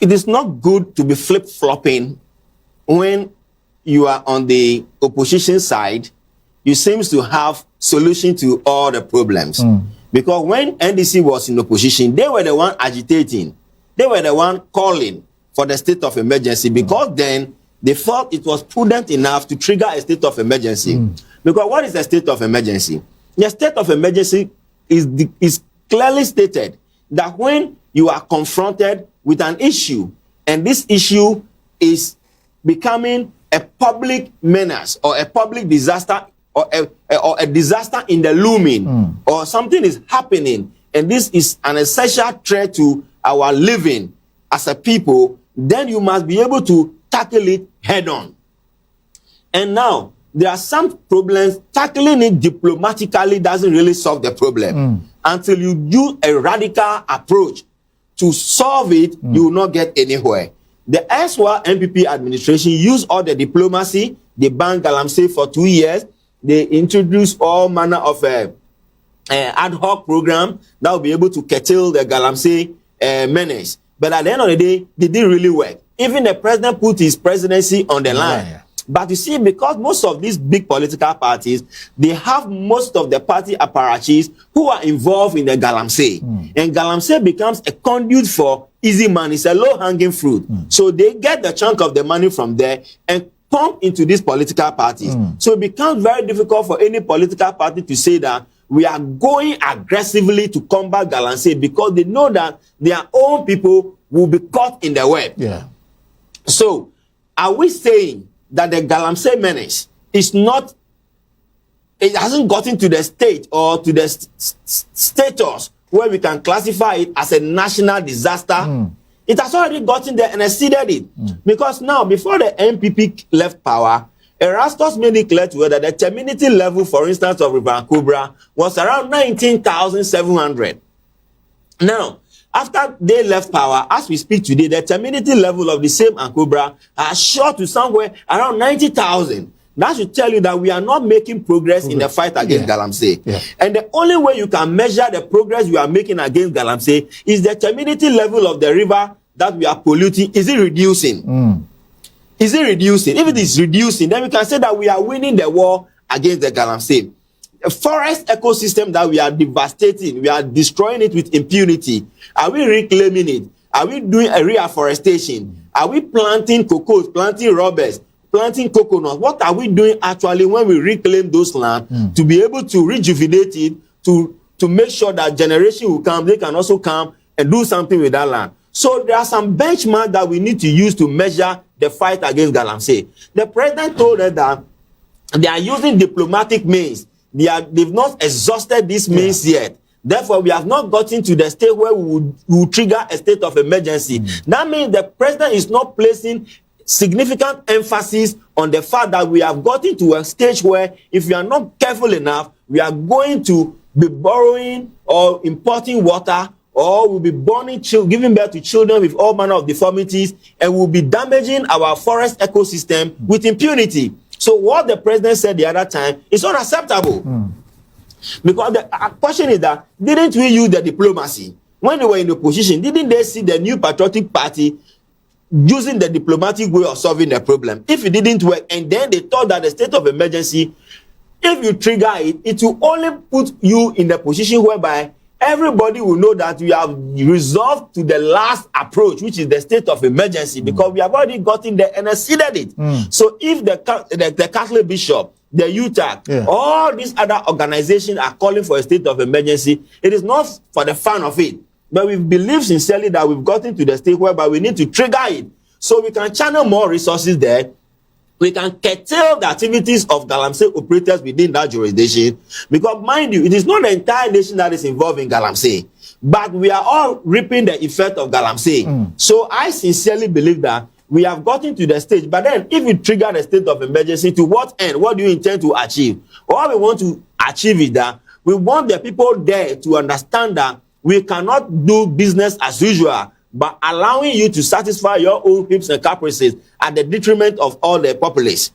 it is not good to be flip-flopping when you are on the opposition side. You seem to have solution to all the problems. Because when NDC was in opposition, they were the one agitating. They were the one calling for the state of emergency, because then they felt it was prudent enough to trigger a state of emergency. Because what is a state of emergency? The state of emergency is clearly stated that when you are confronted with an issue, and this issue is becoming a public menace or a public disaster, or a disaster in the looming, or something is happening, and this is an essential threat to our living as a people, then you must be able to tackle it head on. And now, there are some problems, tackling it diplomatically doesn't really solve the problem. Until you use a radical approach to solve it, you will not get anywhere. The erstwhile NPP administration used all the diplomacy. They banned Galamsey for 2 years. They introduced all manner of ad hoc program that will be able to curtail the Galamsey menace. But at the end of the day, they didn't really work. Even the president put his presidency on the line. But you see, because most of these big political parties, they have most of the party apparatchiks who are involved in the Galamsey. And Galamsey becomes a conduit for easy money. It's a low-hanging fruit. So they get the chunk of the money from there and pump into these political parties. So it becomes very difficult for any political party to say that we are going aggressively to combat Galamsey, because they know that their own people will be caught in the web. So are we saying that the Galamsey menace is not, it hasn't gotten to the state or to the status where we can classify it as a national disaster? It has already gotten there and exceeded it. Because now, before the NPP left power, Erastus made it clear to her that the terminity level, for instance, of River Cobra was around 19,700. Now, after they left power, as we speak today, the terminity level of the same Ankobra has shot to somewhere around 90,000. That should tell you that we are not making progress in the fight against Galamsey. And the only way you can measure the progress you are making against Galamsey is the terminity level of the river that we are polluting. Is it reducing? Is it reducing? If it is reducing, then we can say that we are winning the war against the Galamsey. A forest ecosystem that we are devastating, we are destroying it with impunity. Are we reclaiming it? Are we doing a reforestation? Are we planting cocoa, planting rubbers, planting coconuts? What are we doing actually when we reclaim those lands to be able to rejuvenate it, to make sure that generation will come, they can also come and do something with that land? So there are some benchmarks that we need to use to measure the fight against Galamsey. The president told us that they are using diplomatic means. They've not exhausted these means yet. Therefore, we have not gotten to the state where we will trigger a state of emergency. That means the president is not placing significant emphasis on the fact that we have gotten to a stage where, if we are not careful enough, we are going to be borrowing or importing water, or we'll be giving birth to children with all manner of deformities, and we'll be damaging our forest ecosystem with impunity. So what the president said the other time is unacceptable. Because the question is that, didn't we use the diplomacy? When they were in the opposition, didn't they see the New Patriotic Party using the diplomatic way of solving the problem? If it didn't work, and then they thought that the state of emergency, if you trigger it, it will only put you in the position whereby everybody will know that you have resolved to the last approach, which is the state of emergency, because we have already gotten there and exceeded it. So if the Catholic Bishop, the UTAC, all these other organizations are calling for a state of emergency, it is not for the fun of it. But we believe sincerely that we've gotten to the state whereby we need to trigger it. So we can channel more resources there. We can curtail the activities of Galamsey operators within that jurisdiction. Because, mind you, it is not the entire nation that is involved in Galamsey. But we are all reaping the effect of Galamsey. So I sincerely believe that we have gotten to the stage. But then, if we trigger the state of emergency, to what end? What do you intend to achieve? All we want to achieve is that we want the people there to understand that we cannot do business as usual, but allowing you to satisfy your own whims and caprices at the detriment of all the populace.